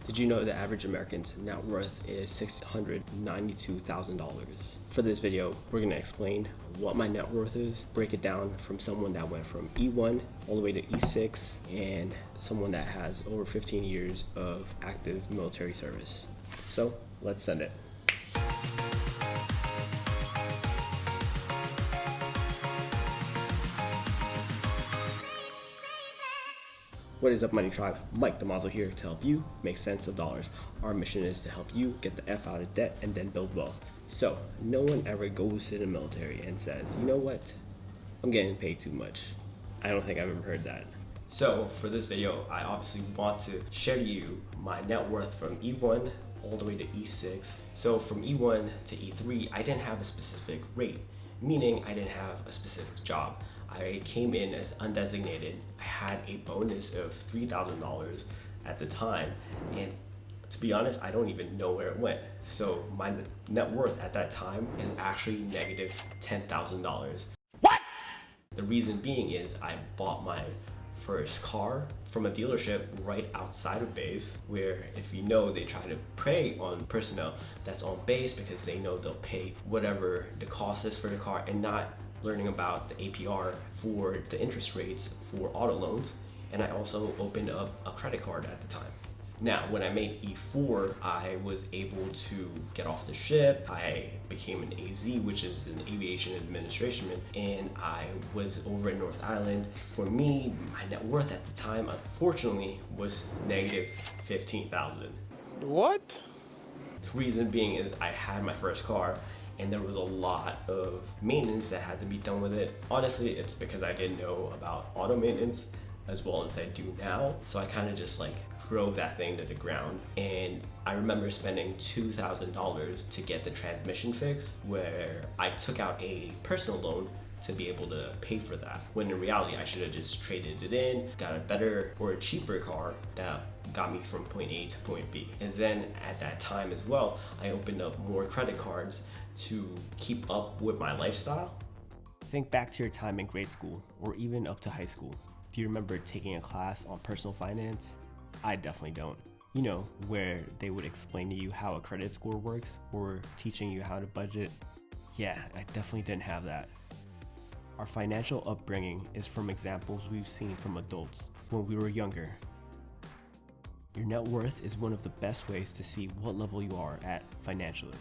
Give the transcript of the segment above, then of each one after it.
Did you know the average American's net worth is $692,000? For this video, we're going to explain what my net worth is, break it down from someone that went from E1 all the way to E6, and someone that has over 15 years of active military service. So let's send it. What is up, Money Tribe? Mike Damazo here to help you make sense of dollars. Our mission is to help you get the F out of debt and then build wealth. So no one ever goes to the military and says, you know what, I'm getting paid too much. I don't think I've ever heard that. So for this video, I obviously want to share to you my net worth from E1 all the way to E6. So from E1 to E3, I didn't have a specific rate, meaning I didn't have a specific job. I came in as undesignated. I had a bonus of $3,000 at the time, and to be honest, I don't even know where it went. So my net worth at that time is actually negative $10,000. What? The reason being is I bought my first car from a dealership right outside of base, where, if you know, they try to prey on personnel that's on base because they know they'll pay whatever the cost is for the car, and not learning about the APR for the interest rates for auto loans. And I also opened up a credit card at the time. Now, when I made E4, I was able to get off the ship. I became an AZ, which is an aviation administration, and I was over in North Island. For me, my net worth at the time, unfortunately, was negative $15,000. What? The reason being is I had my first car, and there was a lot of maintenance that had to be done with it. Honestly, it's because I didn't know about auto maintenance as well as I do now. So I kind of just drove that thing to the ground. And I remember spending $2,000 to get the transmission fixed, where I took out a personal loan to be able to pay for that. When in reality, I should have just traded it in, got a better or a cheaper car that got me from point A to point B. And then at that time as well, I opened up more credit cards to keep up with my lifestyle. Think back to your time in grade school or even up to high school. Do you remember taking a class on personal finance? I definitely don't. You know, where they would explain to you how a credit score works or teaching you how to budget. Yeah, I definitely didn't have that. Our financial upbringing is from examples we've seen from adults when we were younger. Your net worth is one of the best ways to see what level you are at financially.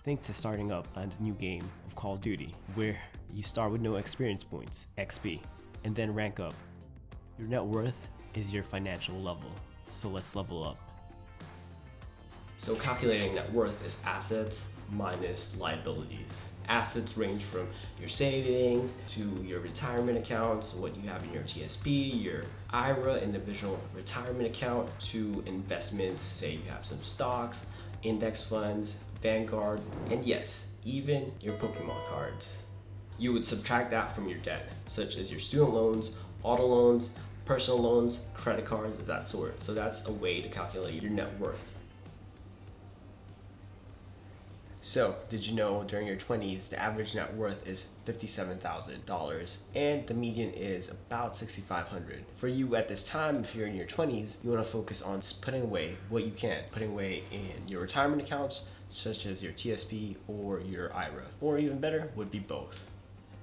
Think to starting up a new game of Call of Duty, where you start with no experience points, XP, and then rank up. Your net worth is your financial level, so let's level up. So calculating net worth is assets minus liabilities. Assets range from your savings to your retirement accounts, what you have in your TSP, your IRA, individual retirement account, to investments, say you have some stocks, index funds, Vanguard, and yes, even your Pokemon cards. You would subtract that from your debt, such as your student loans, auto loans, personal loans, credit cards, of that sort. So that's a way to calculate your net worth. So, did you know during your 20s, the average net worth is $57,000 and the median is about $6,500. For you at this time, if you're in your 20s, you want to focus on putting away what you can, putting away in your retirement accounts, such as your TSP or your IRA, or even better would be both.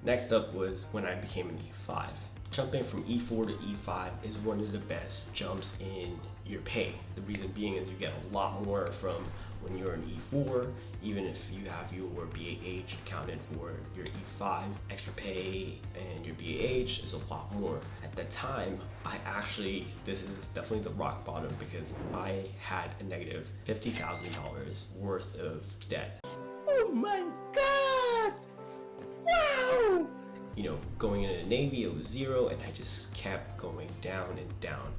Next up was when I became an E5. Jumping from E4 to E5 is one of the best jumps in your pay. The reason being is you get a lot more from when you're in E4, even if you have your BAH accounted for your E5, extra pay and your BAH is a lot more. At the time, this is definitely the rock bottom, because I had a negative $50,000 worth of debt. Oh my God! Wow! You know, going into the Navy, it was zero, and I just kept going down and down.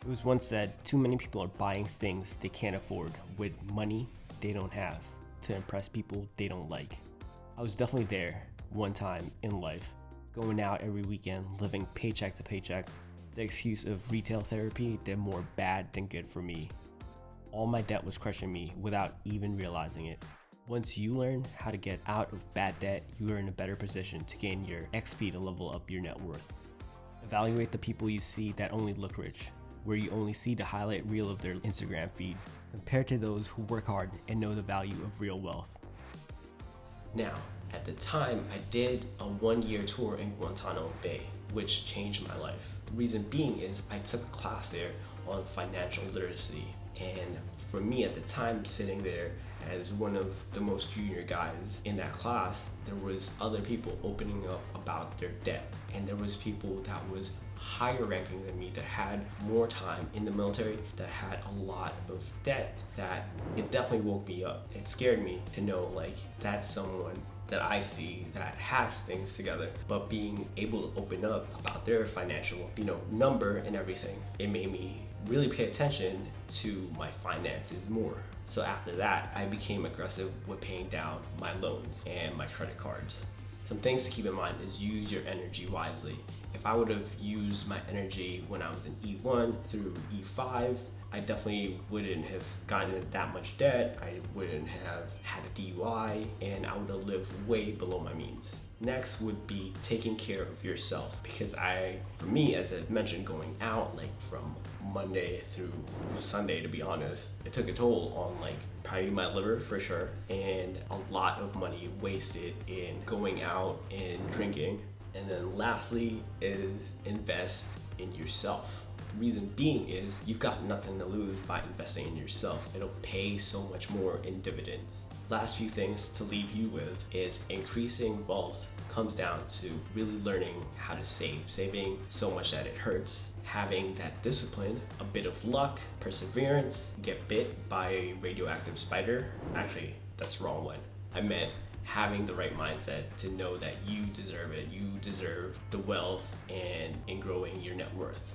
It was once said, too many people are buying things they can't afford with money they don't have to impress people they don't like. I was definitely there one time in life, going out every weekend, living paycheck to paycheck. The excuse of retail therapy did more bad than good for me. All my debt was crushing me without even realizing it. Once you learn how to get out of bad debt, you are in a better position to gain your XP to level up your net worth. Evaluate the people you see that only look rich. where you only see the highlight reel of their Instagram feed, compared to those who work hard and know the value of real wealth. Now, at the time, I did a 1-year tour in Guantanamo Bay, which changed my life. The reason being is I took a class there on financial literacy, and for me at the time, sitting there as one of the most junior guys in that class, there was other people opening up about their debt, and there was people that was higher ranking than me that had more time in the military, that had a lot of debt, that it definitely woke me up. It scared me to know like that's someone that I see that has things together, but being able to open up about their financial, number and everything, it made me really pay attention to my finances more. So after that, I became aggressive with paying down my loans and my credit cards. Some things to keep in mind is use your energy wisely. If I would have used my energy when I was in E1 through E5, I definitely wouldn't have gotten into that much debt, I wouldn't have had a DUI, and I would have lived way below my means. Next would be taking care of yourself, because for me, as I mentioned, going out like from Monday through Sunday, to be honest, it took a toll on like probably my liver for sure, and a lot of money wasted in going out and drinking. And then lastly is invest in yourself. The reason being is you've got nothing to lose by investing in yourself. It'll pay so much more in dividends. Last few things to leave you with is increasing wealth comes down to really learning how to save. Saving so much that it hurts. Having that discipline, a bit of luck, perseverance, get bit by a radioactive spider. Actually, that's the wrong one. I meant having the right mindset to know that you deserve it. You deserve the wealth and in growing your net worth.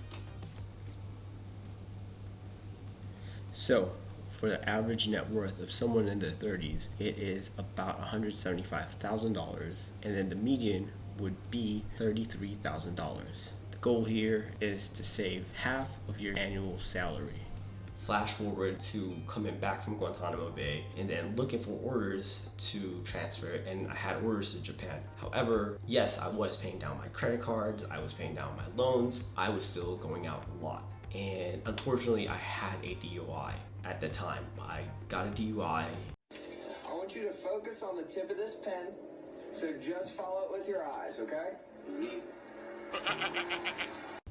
So, for the average net worth of someone in their 30s, it is about $175,000, and then the median would be $33,000. The goal here is to save half of your annual salary. Flash forward to coming back from Guantanamo Bay and then looking for orders to transfer, and I had orders to Japan. However, yes, I was paying down my credit cards, I was paying down my loans, I was still going out a lot. And unfortunately, I had a DUI at the time. I got a DUI. I want you to focus on the tip of this pen, so just follow it with your eyes, okay?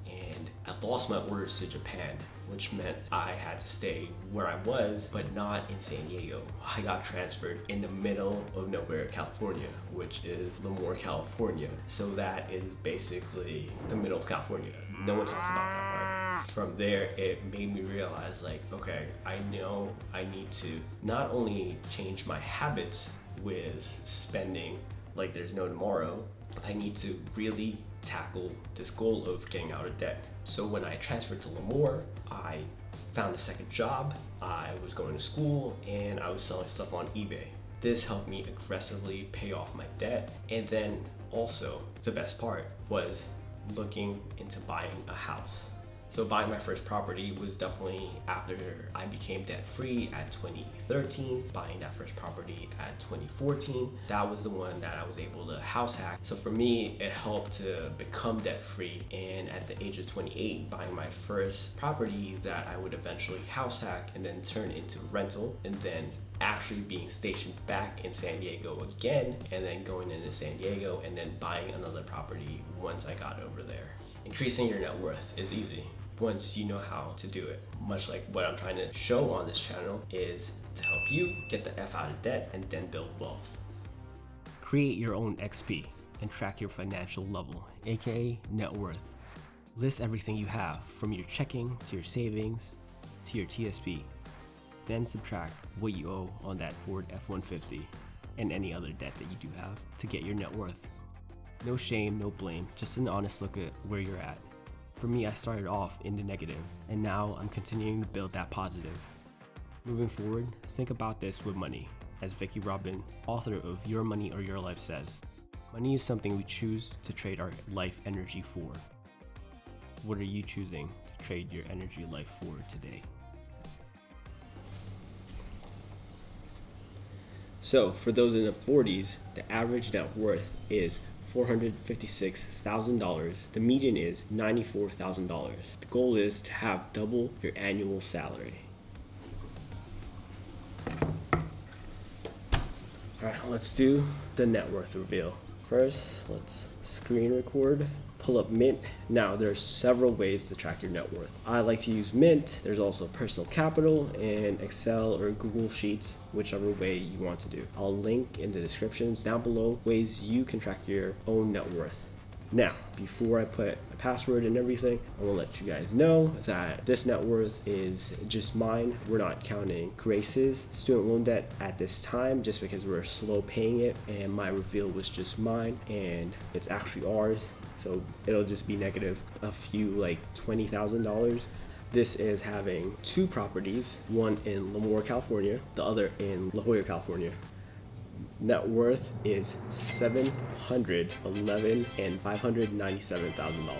And I lost my orders to Japan, which meant I had to stay where I was, but not in San Diego. I got transferred in the middle of nowhere, California, which is Lemoore, California. So that is basically the middle of California. No one talks about that part. From there, it made me realize like, okay, I know I need to not only change my habits with spending like there's no tomorrow, I need to really tackle this goal of getting out of debt. So when I transferred to Lemoore, I found a second job, I was going to school, and I was selling stuff on eBay. This helped me aggressively pay off my debt, and then also the best part was looking into buying a house. So buying my first property was definitely after I became debt-free at 2013, buying that first property at 2014. That was the one that I was able to house hack. So for me, it helped to become debt-free, and at the age of 28, buying my first property that I would eventually house hack and then turn into rental, and then actually being stationed back in San Diego again, and then going into San Diego and then buying another property once I got over there. Increasing your net worth is easy once you know how to do it. Much like what I'm trying to show on this channel is to help you get the F out of debt and then build wealth. Create your own XP and track your financial level, aka net worth. List everything you have, from your checking to your savings to your TSP. Then subtract what you owe on that Ford F-150 and any other debt that you do have to get your net worth. No shame, no blame, just an honest look at where you're at. For me, I started off in the negative, and now I'm continuing to build that positive. Moving forward, think about this with money. As Vicki Robin, author of Your Money or Your Life, says, money is something we choose to trade our life energy for. What are you choosing to trade your energy life for today? So for those in the 40s, the average net worth is $456,000. The median is $94,000. The goal is to have double your annual salary. Alright, let's do the net worth reveal. First, let's screen record, pull up Mint. Now, there's several ways to track your net worth. I like to use Mint. There's also Personal Capital and Excel or Google Sheets, whichever way you want to do. I'll link in the descriptions down below ways you can track your own net worth. Now, before I put a password and everything, I want to let you guys know that this net worth is just mine. We're not counting Grace's student loan debt at this time just because we're slow paying it, and my reveal was just mine and it's actually ours. So it'll just be negative a few, like $20,000. This is having two properties, one in Lemoore, California, the other in La Jolla, California. Net worth is $711,000 and $597,000.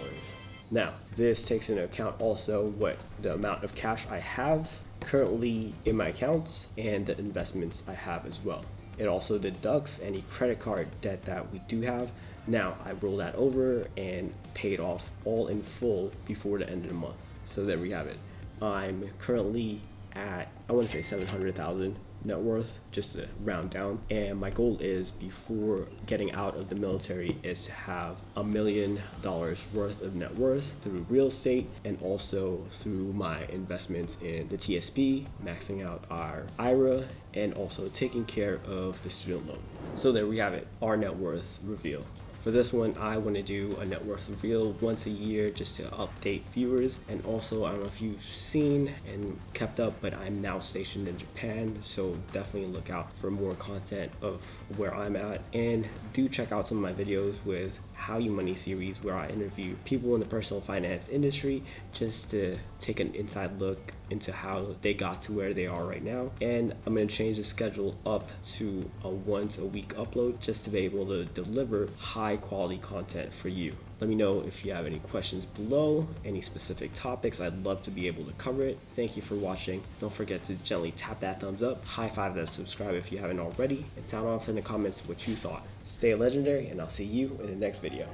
Now, this takes into account also what the amount of cash I have currently in my accounts and the investments I have as well. It also deducts any credit card debt that we do have. Now, I roll that over and pay it off all in full before the end of the month. So there we have it. I'm currently at, I want to say 700,000 net worth, just to round down, and my goal is, before getting out of the military, is to have $1 million worth of net worth through real estate and also through my investments in the TSP, maxing out our IRA, and also taking care of the student loan. So there we have it, our net worth reveal. For this one, I want to do a net worth reveal once a year just to update viewers. And also, I don't know if you've seen and kept up, but I'm now stationed in Japan, so definitely look out for more content of where I'm at. And do check out some of my videos with How You Money series, where I interview people in the personal finance industry just to take an inside look into how they got to where they are right now. And I'm going to change the schedule up to a once a week upload just to be able to deliver high quality content for you. Let me know if you have any questions below, any specific topics. I'd love to be able to cover it. Thank you for watching. Don't forget to gently tap that thumbs up, high five that subscribe if you haven't already, and sound off in the comments what you thought. Stay legendary, and I'll see you in the next video.